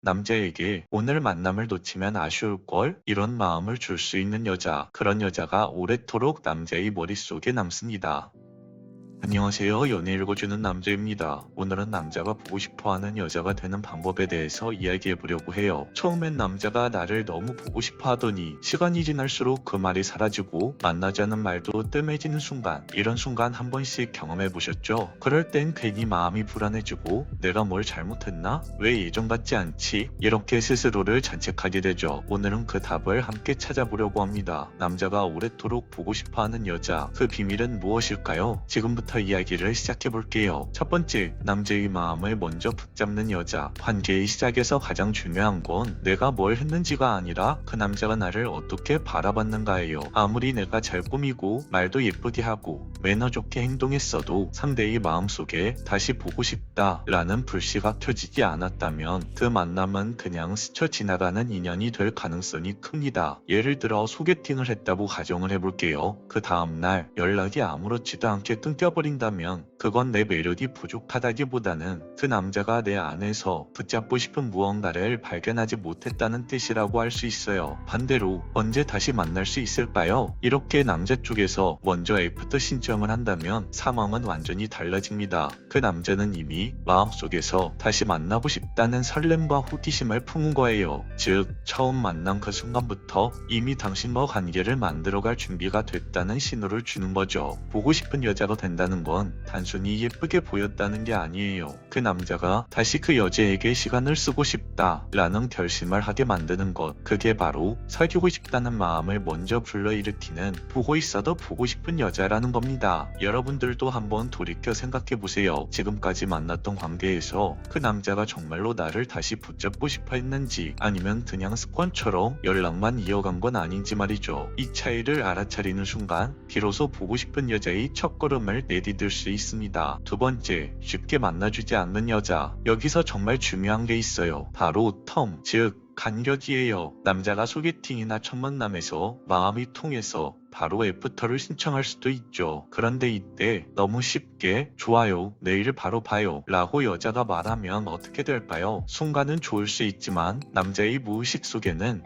남자에게 오늘 만남을 놓치면 아쉬울걸? 이런 마음을 줄 수 있는 여자, 그런 여자가 오래도록 남자의 머릿속에 남습니다. 안녕하세요. 연애 읽어주는 남자입니다. 오늘은 남자가 보고 싶어하는 여자가 되는 방법에 대해서 이야기해보려고 해요. 처음엔 남자가 나를 너무 보고 싶어 하더니 시간이 지날수록 그 말이 사라지고 만나자는 말도 뜸해지는 순간, 이런 순간 한 번씩 경험해보셨죠? 그럴 땐 괜히 마음이 불안해지고 내가 뭘 잘못했나? 왜 예전 같지 않지? 이렇게 스스로를 자책하게 되죠. 오늘은 그 답을 함께 찾아보려고 합니다. 남자가 오래도록 보고 싶어하는 여자, 그 비밀은 무엇일까요? 지금부터 이야기를 시작해볼게요. 첫 번째, 남자의 마음을 먼저 붙잡는 여자. 관계의 시작에서 가장 중요한 건 내가 뭘 했는지가 아니라 그 남자가 나를 어떻게 바라봤는가예요. 아무리 내가 잘 꾸미고 말도 예쁘게 하고 매너 좋게 행동했어도 상대의 마음속에 다시 보고 싶다 라는 불씨가 켜지지 않았다면 그 만남은 그냥 스쳐 지나가는 인연이 될 가능성이 큽니다. 예를 들어 소개팅을 했다고 가정을 해볼게요. 그 다음날 연락이 아무렇지도 않게 끊겨버린다면 그건 내 매력이 부족하다기보다는 그 남자가 내 안에서 붙잡고 싶은 무언가를 발견하지 못했다는 뜻이라고 할 수 있어요. 반대로 언제 다시 만날 수 있을까요? 이렇게 남자 쪽에서 먼저 애프터 신청을 한다면 상황은 완전히 달라집니다. 그 남자는 이미 마음속에서 다시 만나고 싶다는 설렘과 호기심을 품은 거예요. 즉 처음 만난 그 순간부터 이미 당신과 관계를 만들어갈 준비가 됐다는 신호를 주는 거죠. 보고 싶은 여자가 된다는 건 단순히 예쁘게 보였다는 게 아니에요. 그 남자가 다시 그 여자에게 시간을 쓰고 싶다 라는 결심을 하게 만드는 것, 그게 바로 사귀고 싶다는 마음을 먼저 불러일으키는 보고 있어도 보고 싶은 여자라는 겁니다. 여러분들도 한번 돌이켜 생각해보세요. 지금까지 만났던 관계에서 그 남자가 정말로 나를 다시 붙잡고 싶어 했는지 아니면 그냥 습관처럼 연락만 이어간 건 아닌지 말이죠. 이 차이를 알아차리는 순간 비로소 보고 싶은 여자의 첫걸음을 내디딜 수 있습니다. 두 번째, 쉽게 만나주지 않는 여자. 여기서 정말 중요한 게 있어요. 바로 텀, 즉 간격이에요. 남자가 소개팅이나 첫 만남에서 마음이 통해서 바로 애프터를 신청할 수도 있죠. 그런데 이때 너무 쉽게 좋아요, 내일 바로 봐요 라고 여자가 말하면 어떻게 될까요? 순간은 좋을 수 있지만 남자의 무의식 속에는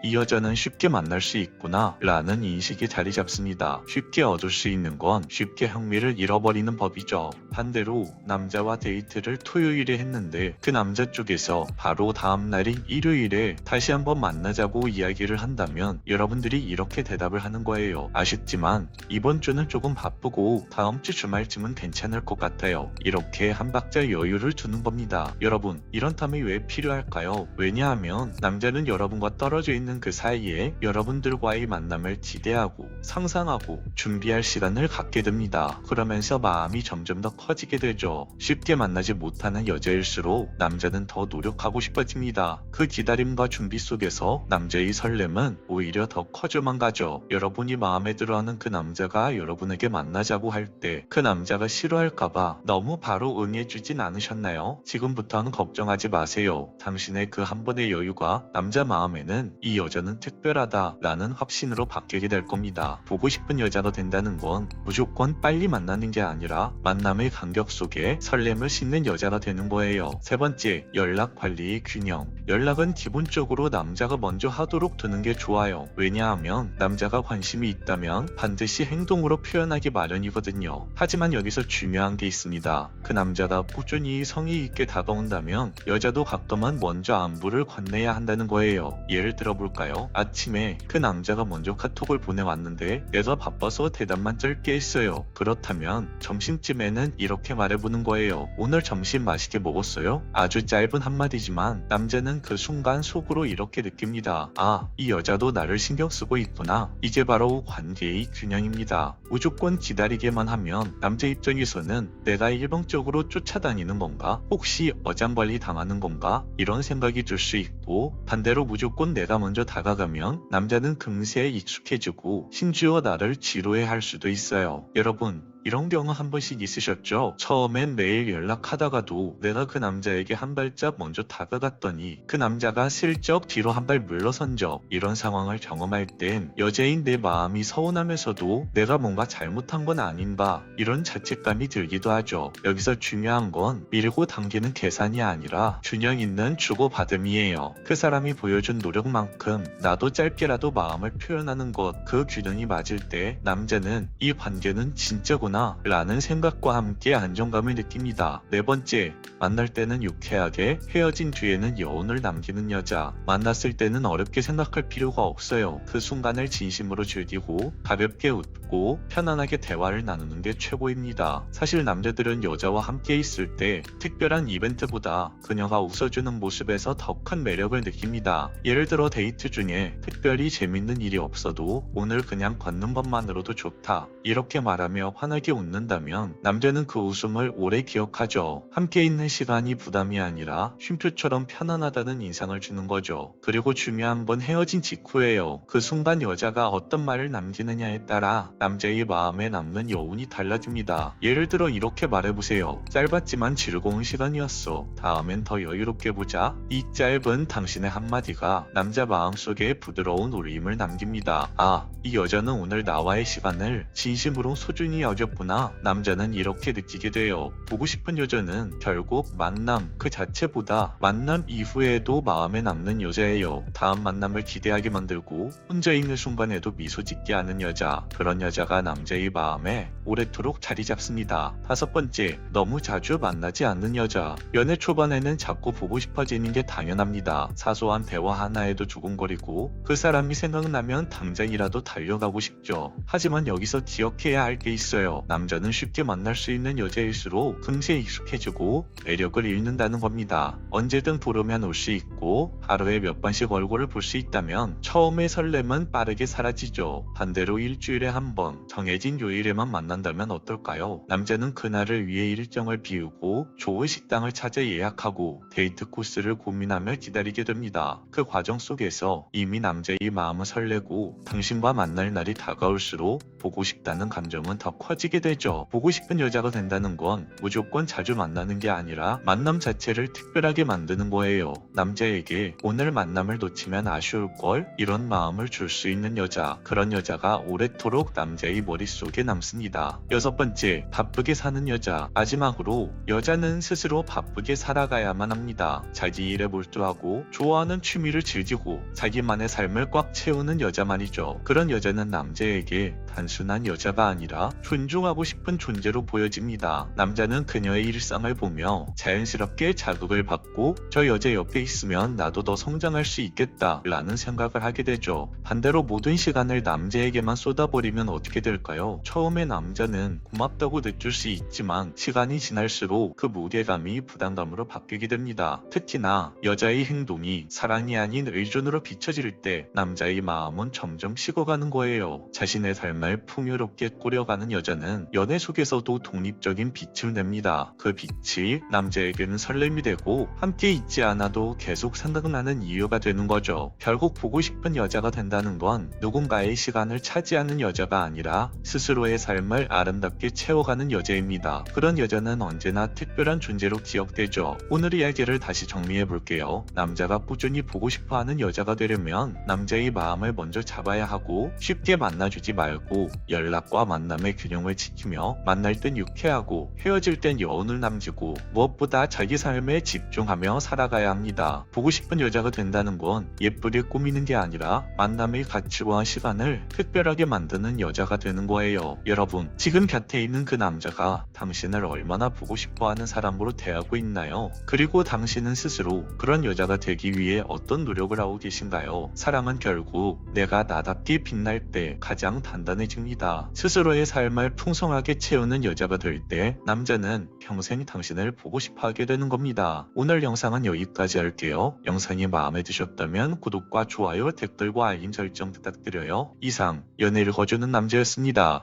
이 여자는 쉽게 만날 수 있구나 라는 인식이 자리 잡습니다. 쉽게 얻을 수 있는 건 쉽게 흥미를 잃어버리는 법이죠. 반대로 남자와 데이트를 토요일에 했는데 그 남자 쪽에서 바로 다음날인 일요일에 다시 한번 만나자고 이야기를 한다면 여러분들이 이렇게 대답을 하는 거예요. 아쉽지만 이번 주는 조금 바쁘고 다음 주 주말쯤은 괜찮을 것 같아요. 이렇게 한 박자 여유를 두는 겁니다. 여러분, 이런 탐이 왜 필요할까요? 왜냐하면 남자는 여러분과 떨어져 있는 그 사이에 여러분들과의 만남을 기대하고 상상하고 준비할 시간을 갖게 됩니다. 그러면서 마음이 점점 더 커지게 되죠. 쉽게 만나지 못하는 여자일수록 남자는 더 노력하고 싶어집니다. 그 기다림과 준비 속에서 남자의 설렘은 오히려 더 커져만 가죠. 여러분이 마음에 들어하는 그 남자가 여러분에게 만나자고 할 때 그 남자가 싫어할까봐 너무 바로 응해주진 않으셨나요? 지금부터는 걱정하지 마세요. 당신의 그 한 번의 여유가 남자 마음에는 이 여자는 특별하다 라는 확신으로 바뀌게 될 겁니다. 보고 싶은 여자가 된다는 건 무조건 빨리 만나는 게 아니라 만남의 간격 속에 설렘을 싣는 여자가 되는 거예요. 세 번째, 연락 관리의 균형. 연락은 기본적으로 남자가 먼저 하도록 두는 게 좋아요. 왜냐하면 남자가 관심이 있다면 반드시 행동으로 표현하기 마련이거든요. 하지만 여기서 중요한 게 있습니다. 그 남자가 꾸준히 성의 있게 다가온다면 여자도 가끔은 먼저 안부를 건네야 한다는 거예요. 예를 들어볼까요? 아침에 그 남자가 먼저 카톡을 보내왔는데 내가 바빠서 대답만 짧게 했어요. 그렇다면 점심쯤에는 이렇게 말해보는 거예요. 오늘 점심 맛있게 먹었어요? 아주 짧은 한마디지만 남자는 그 순간 속으로 이렇게 느낍니다. 이 여자도 나를 신경 쓰고 있구나. 이게 바로 관계의 균형입니다. 무조건 기다리게만 하면 남자 입장에서는 내가 일방적으로 쫓아다니는 건가? 혹시 어장관리 당하는 건가? 이런 생각이 들 수 있고, 반대로 무조건 내가 먼저 다가가면 남자는 금세 익숙해지고 심지어 나를 지루해할 수도 있어요. 여러분, 이런 경우 한 번씩 있으셨죠? 처음엔 매일 연락하다가도 내가 그 남자에게 한 발짝 먼저 다가갔더니 그 남자가 슬쩍 뒤로 한 발 물러선 적, 이런 상황을 경험할 땐 여자인 내 마음이 서운하면서도 내가 뭔가 잘못한 건 아닌가, 이런 자책감이 들기도 하죠. 여기서 중요한 건 밀고 당기는 계산이 아니라 균형 있는 주고받음이에요. 그 사람이 보여준 노력만큼 나도 짧게라도 마음을 표현하는 것, 그 균형이 맞을 때 남자는 이 관계는 진짜구나 라는 생각과 함께 안정감을 느낍니다. 네 번째, 만날 때는 유쾌하게, 헤어진 뒤에는 여운을 남기는 여자. 만났을 때는 어렵게 생각할 필요가 없어요. 그 순간을 진심으로 즐기고 가볍게 웃고 편안하게 대화를 나누는 게 최고입니다. 사실 남자들은 여자와 함께 있을 때 특별한 이벤트보다 그녀가 웃어주는 모습에서 더 큰 매력을 느낍니다. 예를 들어 데이트 중에 특별히 재밌는 일이 없어도 오늘 그냥 걷는 것만으로도 좋다, 이렇게 말하며 환하게 웃는다면 남자는 그 웃음을 오래 기억하죠. 함께 있는 시간이 부담이 아니라 쉼표처럼 편안하다는 인상을 주는 거죠. 그리고 중요한 건 헤어진 직후예요. 그 순간 여자가 어떤 말을 남기느냐에 따라 남자의 마음에 남는 여운이 달라집니다. 예를 들어 이렇게 말해보세요. 짧았지만 즐거운 시간이었어. 다음엔 더 여유롭게 보자. 이 짧은 당신의 한마디가 남자 마음속에 부드러운 울림을 남깁니다. 아, 이 여자는 오늘 나와의 시간을 진심으로 소중히 여겼구나. 남자는 이렇게 느끼게 돼요. 보고 싶은 여자는 결국 만남 그 자체보다 만남 이후에도 마음에 남는 여자예요. 다음 만남을 기대하게 만들고 혼자 있는 순간에도 미소 짓게 하는 여자. 그런 여자가 남자의 마음에 오래도록 자리 잡습니다. 다섯 번째, 너무 자주 만나지 않는 여자. 연애 초반에는 자꾸 보고 싶어지는 게 당연합니다. 사소한 대화 하나에도 두근거리고 그 사람이 생각나면 당장이라도 달려가고 싶죠. 하지만 여기서 기억해야 할 게 있어요. 남자는 쉽게 만날 수 있는 여자일수록 금세 익숙해지고 매력을 잃는다는 겁니다. 언제든 부르면 올 수 있고 하루에 몇 번씩 얼굴을 볼 수 있다면 처음의 설렘은 빠르게 사라지죠. 반대로 일주일에 한 번 정해진 요일에만 만난다면 어떨까요? 남자는 그날을 위해 일정을 비우고 좋은 식당을 찾아 예약하고 데이트 코스를 고민하며 기다리게 됩니다. 그 과정 속에서 이미 남자의 마음은 설레고 당신과 만날 날이 다가올수록 보고 싶다는 감정은 더 커지게 되죠. 보고 싶은 여자가 된다는 건 무조건 자주 만나는 게 아니라 만남 자체를 특별하게 만드는 거예요. 남자에게 오늘 만남을 놓치면 아쉬울걸, 이런 마음을 줄 수 있는 여자, 그런 여자가 오래도록 남자의 머릿속에 남습니다. 여섯 번째, 바쁘게 사는 여자. 마지막으로 여자는 스스로 바쁘게 살아가야만 합니다. 자기 일에 몰두하고 좋아하는 취미를 즐기고 자기만의 삶을 꽉 채우는 여자 말이죠. 그런 여자는 남자에게 단순한 여자가 아니라 존중하고 싶은 존재로 보여집니다. 남자는 그녀의 일상을 보며 자연스럽게 자극을 받고 저 여자 옆에 있으면 나도 더 성장할 수 있겠다 라는 생각을 하게 되죠. 반대로 모든 시간을 남자에게만 쏟아버리면 어떻게 될까요? 처음에 남자는 고맙다고 느낄 수 있지만 시간이 지날수록 그 무게감이 부담감으로 바뀌게 됩니다. 특히나 여자의 행동이 사랑이 아닌 의존으로 비춰질 때 남자의 마음은 점점 식어가는 거예요. 자신의 삶을 풍요롭게 꾸려가는 여자는 연애 속에서도 독립적인 빛을 냅니다. 그 빛이 남자에게는 설렘이 되고 함께 있지 않아도 계속 생각나는 이유가 되는 거죠. 결국 보고 싶은 여자가 된다는 건 누군가의 시간을 차지하는 여자가 아니라 스스로의 삶을 아름답게 채워가는 여자입니다. 그런 여자는 언제나 특별한 존재로 기억되죠. 오늘 이야기를 다시 정리해 볼게요. 남자가 꾸준히 보고 싶어하는 여자가 되려면 남자의 마음을 먼저 잡아야 하고 쉽게 만나주지 말고 연락과 만남의 균형을 지키며 만날 땐 유쾌하고 헤어질 땐 여운을 남기고 무엇보다 자기 삶에 집중하며 살아가야 합니다. 보고 싶은 여자가 된다는 건 예쁘게 꾸미는 게 아니라 만남의 가치와 시간을 특별하게 만드는 여자가 되는 거예요. 여러분, 지금 곁에 있는 그 남자가 당신을 얼마나 보고 싶어하는 사람으로 대하고 있나요? 그리고 당신은 스스로 그런 여자가 되기 위해 어떤 노력을 하고 계신가요? 사랑은 결국 내가 나답게 빛날 때 가장 단단해집니다. 스스로의 삶을 풍성하게 채우는 여자가 될 때 남자는 평생 당신을 보고 싶어 하게 되는 겁니다. 오늘 영상은 여기까지 할게요. 영상이 마음에 드셨다면 구독과 좋아요, 댓글과 알림 설정 부탁드려요. 이상 연애를 거주는 남자였습니다.